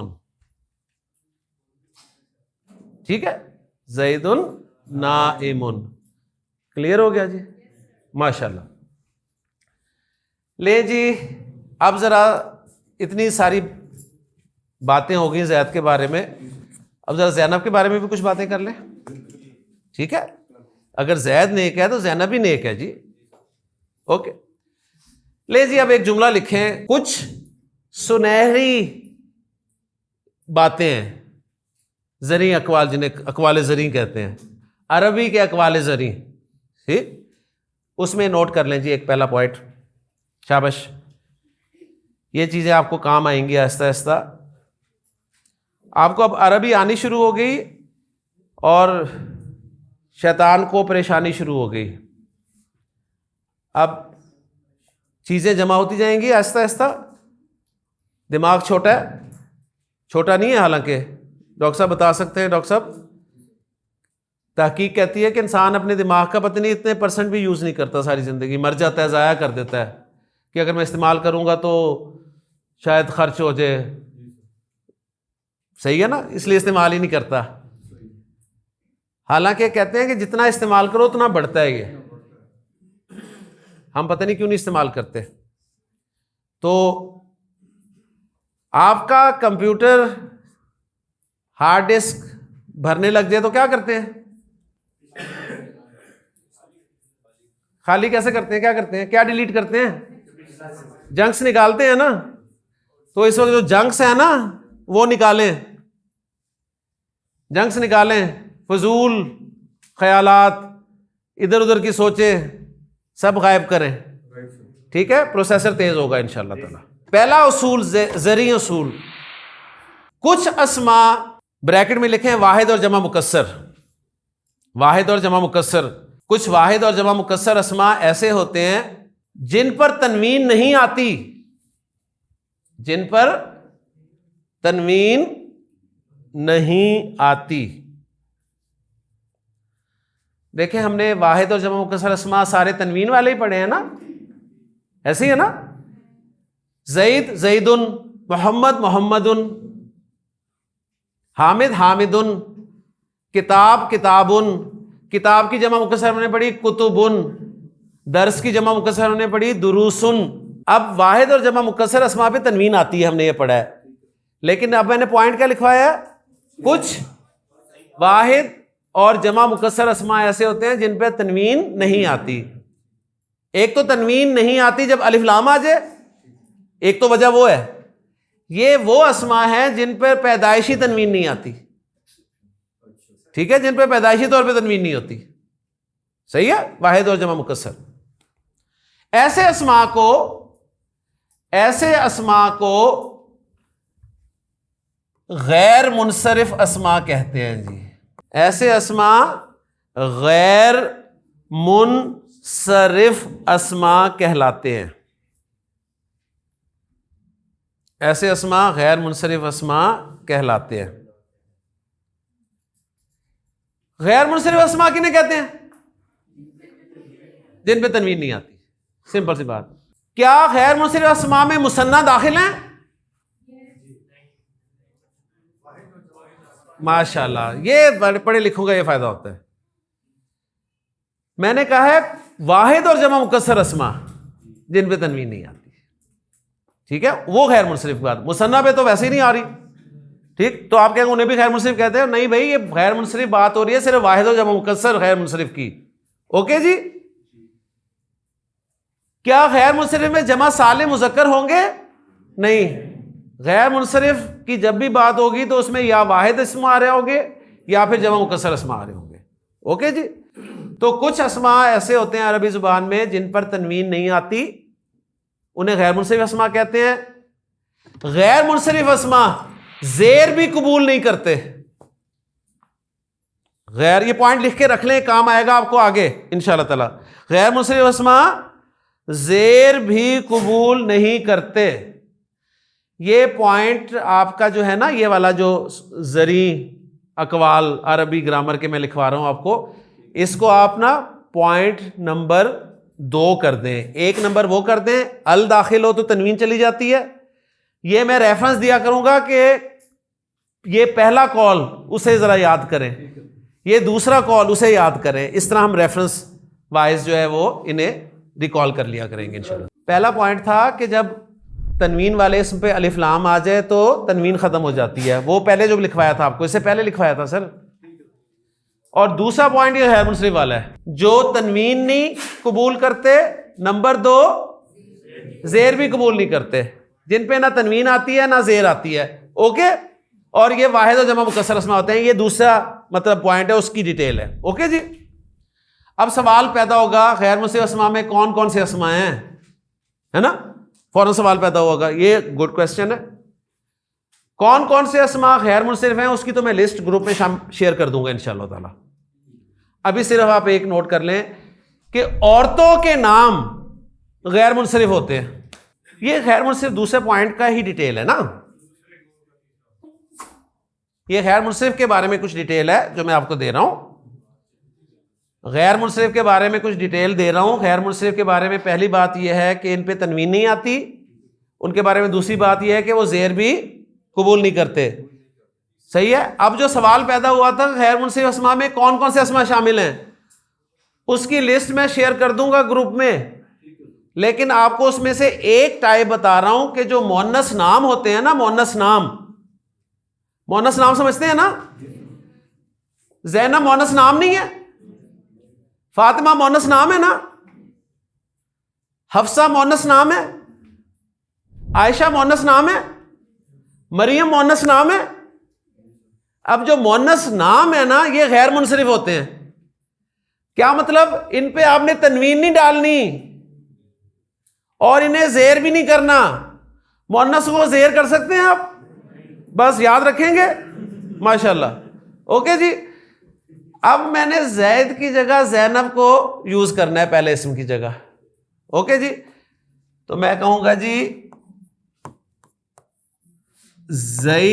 ٹھیک ہے، زید نائم. کلیئر ہو گیا جی؟ ماشاءاللہ. لے جی، اب ذرا اتنی ساری باتیں ہو گئی زید کے بارے میں، اب ذرا زینب کے بارے میں بھی کچھ باتیں کر لیں. ٹھیک ہے، اگر زید نیک ہے تو زینب بھی نیک ہے جی. اوکے. لے جی، اب ایک جملہ لکھیں. کچھ سنہری باتیں ہیں، زرعی اقوال، جنہیں اقوال زرعی کہتے ہیں، عربی کے اقوال زرعی. ٹھیک، اس میں نوٹ کر لیں جی ایک پہلا پوائنٹ. شابش، یہ چیزیں آپ کو کام آئیں گی آہستہ آہستہ. آپ کو اب عربی آنی شروع ہو گئی اور شیطان کو پریشانی شروع ہو گئی. اب چیزیں جمع ہوتی جائیں گی آہستہ آہستہ. دماغ چھوٹا ہے، چھوٹا نہیں ہے حالانکہ. ڈاکٹر صاحب بتا سکتے ہیں؟ ڈاکٹر صاحب، تحقیق کہتی ہے کہ انسان اپنے دماغ کا پتہ نہیں اتنے % بھی یوز نہیں کرتا ساری زندگی. مر جاتا ہے، ضائع کر دیتا ہے کہ اگر میں استعمال کروں گا تو شاید خرچ ہو جائے. صحیح ہے نا، اس لیے استعمال ہی نہیں کرتا. حالانکہ کہتے ہیں کہ جتنا استعمال کرو اتنا بڑھتا ہے. یہ ہم پتہ نہیں کیوں نہیں استعمال کرتے. تو آپ کا کمپیوٹر ہارڈ ڈسک بھرنے لگ جائے تو کیا کرتے ہیں؟ خالی کیسے کرتے ہیں؟ کیا کرتے ہیں؟ کیا ڈیلیٹ کرتے ہیں؟ جنکس نکالتے ہیں نا. تو اس وقت جو جنکس ہے نا وہ نکالیں، جنکس نکالیں. فضول خیالات، ادھر ادھر کی سوچیں سب غائب کریں. ٹھیک ہے، پروسیسر تیز ہوگا انشاءاللہ تعالی. پہلا اصول، زرعی اصول. کچھ اسماء بریکٹ میں لکھیں واحد اور جمع مکسر. واحد اور جمع مکسر. کچھ واحد اور جمع مکسر اسماء ایسے ہوتے ہیں جن پر تنوین نہیں آتی، جن پر تنوین نہیں آتی. دیکھیں، ہم نے واحد اور جمع مکسر اسماء سارے تنوین والے ہی پڑھے ہیں نا، ایسے ہی ہے نا. زید زیدن، محمد محمدن. حامد حامدن، کتاب کتابن، کتاب کی جمع مکسر ہم نے پڑھی کتبن، درس کی جمع مکسر ہم نے پڑھی دروسن. اب واحد اور جمع مکسر اسماء پہ تنوین آتی ہے، ہم نے یہ پڑھا ہے، لیکن اب میں نے پوائنٹ کیا لکھوایا ہے؟ کچھ واحد اور جمع مکسر اسماء ایسے ہوتے ہیں جن پہ تنوین نہیں آتی. ایک تو تنوین نہیں آتی جب الف لام آ جائے، ایک تو وجہ وہ ہے. یہ وہ اسماء ہیں جن پر پیدائشی تنوین نہیں آتی، ٹھیک ہے، جن پہ پیدائشی طور پہ تنوین نہیں ہوتی. صحیح ہے، واحد اور جمع مکسر. ایسے اسماء کو غیر منصرف اسماء کہتے ہیں جی. ایسے اسماء غیر منصرف اسماء کہلاتے ہیں. ایسے اسماء غیر منصرف اسماء کہلاتے ہیں. غیر منصرف اسماء کنہیں کہتے ہیں؟ جن پہ تنوین نہیں آتی. سمپل سی بات. کیا غیر منصرف اسماء میں مثنیٰ داخل ہیں؟ ماشاءاللہ، یہ پڑھے لکھوں کا یہ فائدہ ہوتا ہے. میں نے کہا ہے واحد اور جمع مکسر اسماء جن پہ تنوین نہیں آتی، ٹھیک ہے، وہ غیر منصرف کی بات. مثنیٰ پہ تو ویسے ہی نہیں آ رہی، ٹھیک، تو آپ کہیں گے انہیں بھی غیر منصرف کہتے ہیں. نہیں بھائی، یہ غیر منصرف بات ہو رہی ہے صرف واحد اور جمع مکسر غیر منصرف کی. اوکے جی. کیا غیر منصرف میں جمع سالم مذکر ہوں گے؟ نہیں. غیر منصرف کی جب بھی بات ہوگی تو اس میں یا واحد اسم آ رہے ہوں گے یا پھر جمع مکسر اسم آ رہے ہوں گے. اوکے جی. تو کچھ اسماء ایسے ہوتے ہیں عربی زبان میں جن پر تنوین نہیں آتی، انہیں غیر منصرف اسماء کہتے ہیں. غیر منصرف اسماء زیر بھی قبول نہیں کرتے. غیر، یہ پوائنٹ لکھ کے رکھ لیں، کام آئے گا آپ کو آگے انشاءاللہ تعالی. غیر منصرف اسماء زیر بھی قبول نہیں کرتے. یہ پوائنٹ آپ کا جو ہے نا، یہ والا جو زرعی اقوال عربی گرامر کے میں لکھوا رہا ہوں آپ کو، اس کو آپ نا پوائنٹ نمبر 2 کر دیں. 1 نمبر وہ کر دیں ال داخل ہو تو تنوین چلی جاتی ہے. یہ میں ریفرنس دیا کروں گا کہ یہ پہلا کال اسے ذرا یاد کریں، یہ دوسرا کال اسے یاد کریں. اس طرح ہم ریفرنس وائز جو ہے وہ انہیں ریکال کر لیا کریں گے انشاءاللہ. پہلا پوائنٹ تھا کہ جب تنوین والے اسم پہ الف لام آ جائے تو تنوین ختم ہو جاتی ہے. وہ پہلے جو لکھوایا تھا آپ کو، اس سے پہلے لکھوایا تھا سر. اور دوسرا پوائنٹ یہ غیر منصرف والا ہے، جو تنوین نہیں قبول کرتے. نمبر 2 زیر بھی قبول نہیں کرتے، جن پہ نہ تنوین آتی ہے نہ زیر آتی ہے. اوکے. اور یہ واحد اور جمع مکسر اسماء ہوتے ہیں. یہ دوسرا مطلب پوائنٹ ہے، اس کی ڈیٹیل ہے. اوکے جی. اب سوال پیدا ہوگا غیر منصرف اسماء میں کون کون سے اسماء ہیں، ہے نا؟ فوراً سوال پیدا ہوگا. یہ گڈ کوشچن ہے. کون کون سے اسماء غیر منصرف ہیں اس کی تو میں لسٹ گروپ میں شیئر کر دوں گا انشاءاللہ تعالی. ابھی صرف آپ ایک نوٹ کر لیں کہ عورتوں کے نام غیر منصرف ہوتے ہیں. یہ غیر منصرف دوسرے پوائنٹ کا ہی ڈیٹیل ہے نا. یہ غیر منصرف کے بارے میں کچھ ڈیٹیل ہے جو میں آپ کو دے رہا ہوں. غیر منصرف کے بارے میں کچھ ڈیٹیل دے رہا ہوں. غیر منصرف کے بارے میں پہلی بات یہ ہے کہ ان پہ تنوین نہیں آتی ان کے بارے میں. دوسری بات یہ ہے کہ وہ زیر بھی قبول نہیں کرتے. صحیح ہے. اب جو سوال پیدا ہوا تھا غیر منصرف اسماء میں کون کون سے اسماء شامل ہیں، اس کی لسٹ میں شیئر کر دوں گا گروپ میں. لیکن آپ کو اس میں سے ایک ٹائپ بتا رہا ہوں کہ جو مؤنث نام ہوتے ہیں نا، مؤنث نام سمجھتے ہیں نا؟ زینب مؤنث نام نہیں ہے، فاطمہ مؤنث نام ہے نا، حفصہ مؤنث نام ہے، عائشہ مؤنث نام ہے، مریم مؤنث نام ہے. اب جو مؤنث نام ہے نا یہ غیر منصرف ہوتے ہیں. کیا مطلب؟ ان پہ آپ نے تنوین نہیں ڈالنی اور انہیں زیر بھی نہیں کرنا. مؤنث کو زیر کر سکتے ہیں آپ، بس یاد رکھیں گے ماشاءاللہ. اوکے جی. اب میں نے زید کی جگہ زینب کو یوز کرنا ہے پہلے اسم کی جگہ. اوکے جی. تو میں کہوں گا جی زینبو،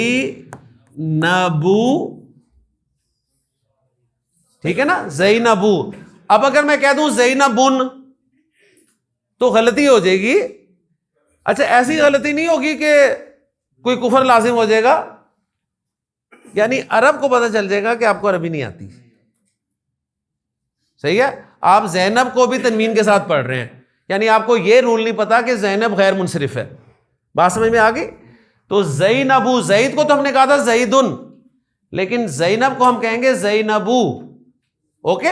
ٹھیک ہے نا، زینبو. اب اگر میں کہہ دوں زینبن تو غلطی ہو جائے گی. اچھا ایسی غلطی نہیں ہوگی کہ کوئی کفر لازم ہو جائے گا. یعنی عرب کو پتہ چل جائے گا کہ آپ کو عربی نہیں آتی. صحیح ہے. آپ زینب کو بھی تنوین کے ساتھ پڑھ رہے ہیں, یعنی آپ کو یہ رول نہیں پتا کہ زینب غیر منصرف ہے. بات سمجھ میں آ گئی؟ تو زینبو, زید کو تو ہم نے کہا تھا زیدن, لیکن زینب کو ہم کہیں گے زینبو. اوکے.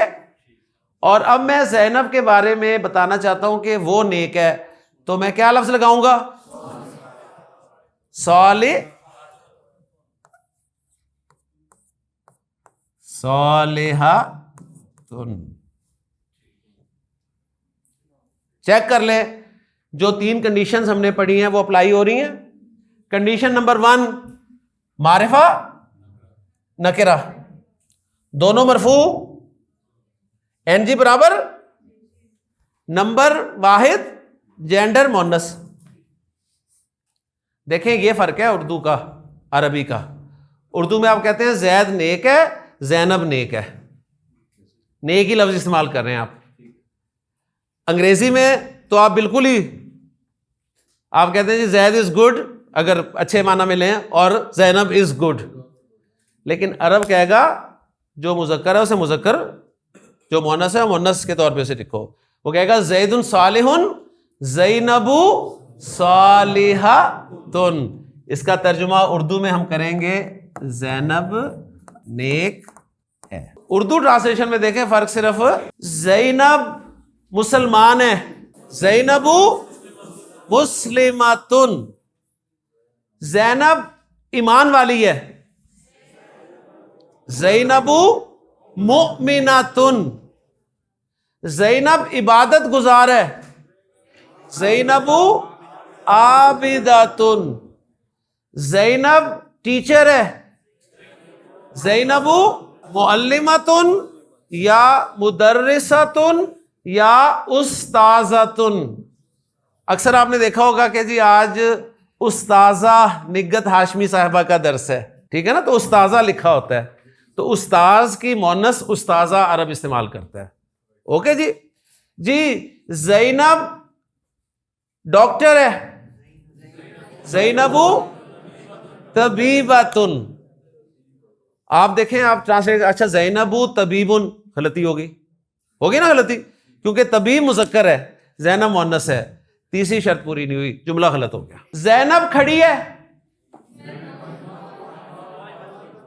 اور اب میں زینب کے بارے میں بتانا چاہتا ہوں کہ وہ نیک ہے, تو میں کیا لفظ لگاؤں گا؟ صالحۃ. چیک کر لیں, جو 3 کنڈیشنز ہم نے پڑھی ہیں وہ اپلائی ہو رہی ہیں. کنڈیشن نمبر 1 معرفہ نکرہ, دونوں مرفوع, این جی برابر. نمبر 1 جینڈر مونس. دیکھیں یہ فرق ہے اردو کا عربی کا. اردو میں آپ کہتے ہیں زید نیک ہے, زینب نیک ہے, نیک ہی لفظ استعمال کر رہے ہیں آپ. انگریزی میں تو آپ بالکل ہی آپ کہتے ہیں جی زید از گڈ اگر اچھے معنی میں لیں, اور زینب از گڈ. لیکن عرب کہے گا جو مذکر ہے اسے مذکر, جو مؤنث ہے مؤنث کے طور پہ اسے لکھو. وہ کہے گا زید صالح زینب صالحۃ. اس کا ترجمہ اردو میں ہم کریں گے زینب نیک ہے. اردو ٹرانسلیشن میں دیکھیں فرق صرف زینب مسلمان ہے, زینب مسلمۃ. زینب ایمان والی ہے, زینب مؤمنۃ. زینب عبادت گزار ہے, زینب عابدۃ. زینب ٹیچر ہے, زینب معلمۃ یا مدرسۃ یا استاذۃ. اکثر آپ نے دیکھا ہوگا کہ جی آج استاذہ نگت ہاشمی صاحبہ کا درس ہے, ٹھیک ہے نا, تو استاذہ لکھا ہوتا ہے, تو استاذ کی مونس استاذہ عرب استعمال کرتا ہے. اوکے جی. جی زینب ڈاکٹر ہے, زینب طبیبۃ. آپ دیکھیں آپ ٹرانسلیٹ, اچھا زینب طبیب, غلطی ہوگی نا غلطی, کیونکہ طبیب مذکر ہے, زینب مؤنث ہے. تیسری شرط پوری نہیں ہوئی, جملہ غلط ہو گیا. زینب کھڑی ہے,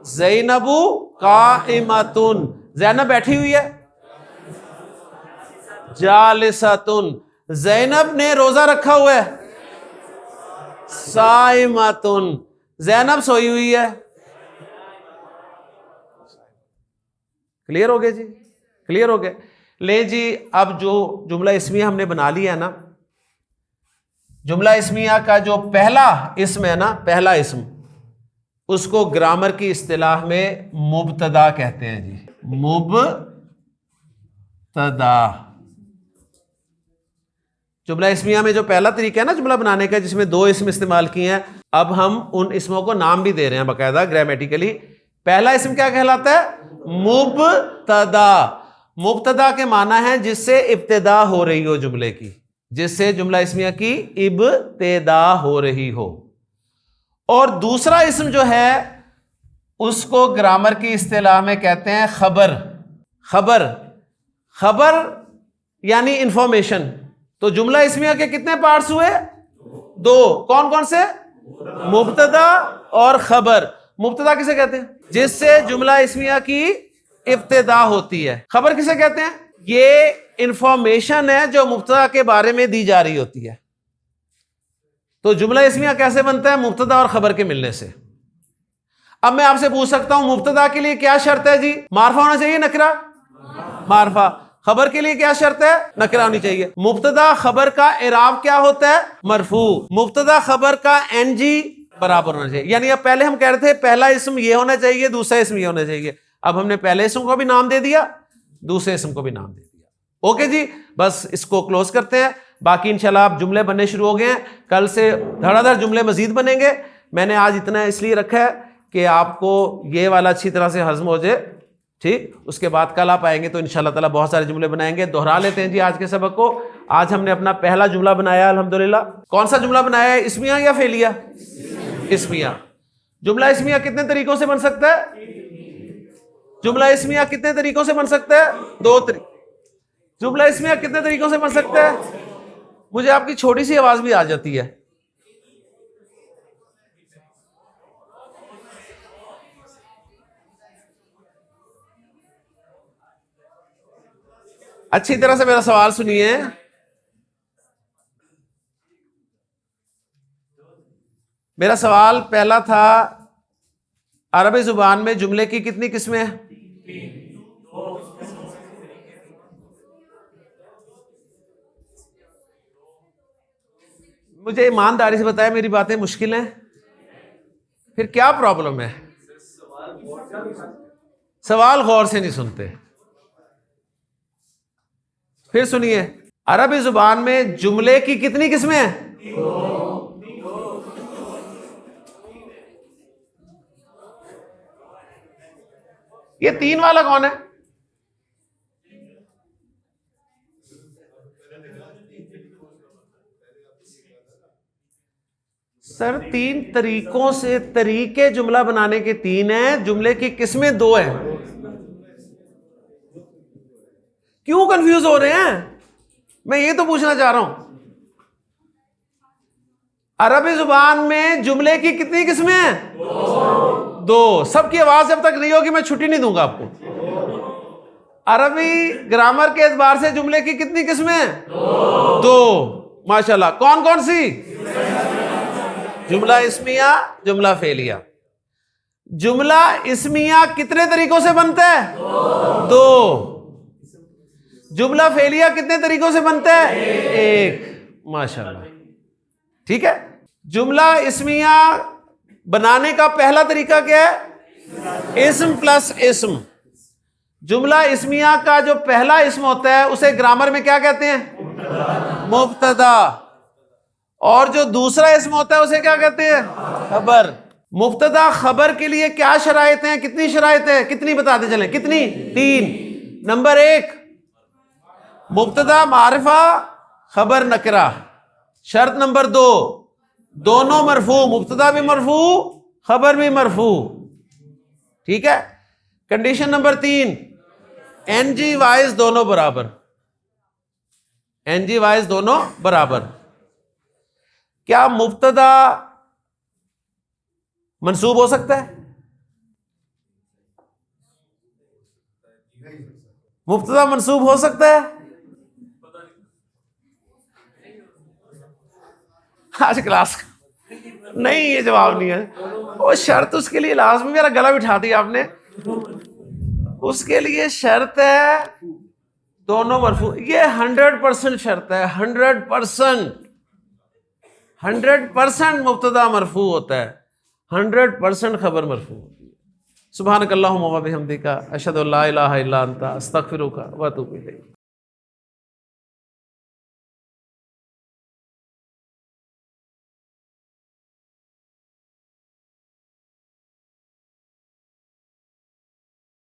زینب قائمۃ. زینب بیٹھی ہوئی ہے, جالسۃ. زینب نے روزہ رکھا ہوا ہے, صائمۃ. زینب سوئی ہوئی ہے. کلیئر ہو گئے جی, کلیئر ہو گئے. لے جی اب جو جملہ اسمیہ ہم نے بنا لیا ہے نا, جملہ اسمیہ کا جو پہلا اسم ہے نا, پہلا اسم, اس کو گرامر کی اصطلاح میں مبتدا کہتے ہیں جی, مبتدا. جملہ اسمیہ میں جو پہلا طریقہ ہے نا جملہ بنانے کا, جس میں 2 اسم استعمال کیے ہیں, اب ہم ان اسموں کو نام بھی دے رہے ہیں باقاعدہ گرامیٹیکلی. پہلا اسم کیا کہلاتا ہے؟ مبتدا. مبتدا کے معنی ہے جس سے ابتدا ہو رہی ہو جملے کی, جس سے جملہ اسمیہ کی ابتدا ہو رہی ہو. اور دوسرا اسم جو ہے اس کو گرامر کی اصطلاح میں کہتے ہیں خبر. خبر یعنی انفارمیشن. تو جملہ اسمیہ کے کتنے پارٹس ہوئے؟ 2. کون کون سے؟ مبتدا اور خبر. مبتدا کسے کہتے ہیں؟ جس سے جملہ اسمیہ کی ابتدا ہوتی ہے. خبر کسے کہتے ہیں؟ یہ انفارمیشن ہے جو مبتدا کے بارے میں دی جا رہی ہوتی ہے. تو جملہ اسمیہ کیسے بنتا ہے؟ مبتدا اور خبر کے ملنے سے. اب میں آپ سے پوچھ سکتا ہوں مبتدا کے لیے کیا شرط ہے جی؟ معرفہ ہونا چاہیے, نکرہ معرفہ. خبر کے لیے کیا شرط ہے؟ نکرہ ہونی چاہیے. مبتدا خبر کا اعراب کیا ہوتا ہے؟ مرفوع. مبتدا خبر کا این جی برابر ہونا چاہیے. یعنی اب پہلے ہم کہہ رہے تھے پہلا اسم یہ ہونا چاہیے, دوسرا اسم یہ ہونا چاہیے. اب ہم نے پہلے اسم کو بھی نام دے دیا, دوسرے اسم کو بھی نام دے دیا. اوکے جی, بس اس کو کلوز کرتے ہیں. باقی انشاءاللہ آپ جملے بننے شروع ہو گئے ہیں, کل سے دھڑا دھڑ جملے مزید بنیں گے. میں نے آج اتنا اس لیے رکھا ہے کہ آپ کو یہ والا اچھی طرح سے ہضم ہو جائے, ٹھیک. اس کے بعد کل آپ آئیں گے تو انشاءاللہ تعالیٰ بہت سارے جملے بنائیں گے. دوہرا لیتے ہیں جی آج کے سبق کو. آج ہم نے اپنا پہلا جملہ بنایا الحمدللہ. کون سا جملہ بنایا ہے؟ اسمیہ یا فعلیہ؟ اسمیہ. جملہ اسمیہ کتنے طریقوں سے بن سکتا ہے؟ جملہ اسمیہ کتنے طریقوں سے بن سکتا ہے؟ 2 طریقے. جملہ اسمیہ کتنے طریقوں سے بن سکتا ہے؟ مجھے آپ کی چھوٹی سی آواز بھی آ جاتی ہے. اچھی طرح سے میرا سوال سنیے. میرا سوال پہلا تھا عربی زبان میں جملے کی کتنی قسمیں ہیں؟ مجھے ایمانداری سے بتایا میری باتیں مشکل ہیں؟ پھر کیا پرابلم ہے؟ سوال غور سے نہیں سنتے. پھر سنیے، عربی زبان میں جملے کی کتنی قسمیں ہیں؟ یہ 3 والا کون ہے؟ سر 3 طریقوں سے، طریقے جملہ بنانے کے 3 ہیں، جملے کی قسمیں 2 ہیں. کیوں کنفیوز ہو رہے ہیں؟ میں یہ تو پوچھنا چاہ رہا ہوں. عربی زبان میں جملے کی کتنی قسمیں ہیں؟ 2. سب کی آواز جب تک نہیں ہوگی میں چھٹی نہیں دوں گا آپ کو. عربی گرامر کے اعتبار سے جملے کی کتنی قسمیں ہیں؟ 2. ماشاءاللہ. کون کون سی؟ جملہ اسمیہ، جملہ فعلیہ. جملہ اسمیہ کتنے طریقوں سے بنتا ہے؟ 2. جملہ فعلیہ کتنے طریقوں سے بنتا ہے؟ 1. ماشاءاللہ. ٹھیک ہے. جملہ اسمیہ بنانے کا پہلا طریقہ کیا ہے؟ اسم پلس اسم. جملہ اسمیہ کا جو پہلا اسم ہوتا ہے اسے گرامر میں کیا کہتے ہیں؟ مبتدا. اور جو دوسرا اسم ہوتا ہے اسے کیا کہتے ہیں؟ خبر. مبتدا خبر کے لیے کیا شرائط ہیں؟ کتنی شرائط ہیں؟ کتنی بتاتے چلیں؟ کتنی؟ 3. نمبر 1، مبتدا معرفہ خبر نکرہ. شرط نمبر 2، دونوں مرفوع، مبتدا بھی مرفوع خبر بھی مرفوع. ٹھیک ہے. کنڈیشن نمبر 3، این جی وائز دونوں برابر. این جی وائز دونوں برابر. کیا مبتدا منصوب ہو سکتا ہے؟ مبتدا منصوب ہو سکتا ہے؟ آج کلاس نہیں، یہ جواب نہیں ہے. وہ شرط اس کے لیے لازمی، میرا گلا بٹھا دیا آپ نے. اس کے لیے شرط ہے دونوں مرفوع. یہ 100% شرط ہے. 100% مبتدا مرفوع ہوتا ہے، 100% خبر مرفوع ہوتی ہے. سبحانک اللہم و بحمدک، اشہد ان لا الہ الا انت، استغفرک و اتوب الیک.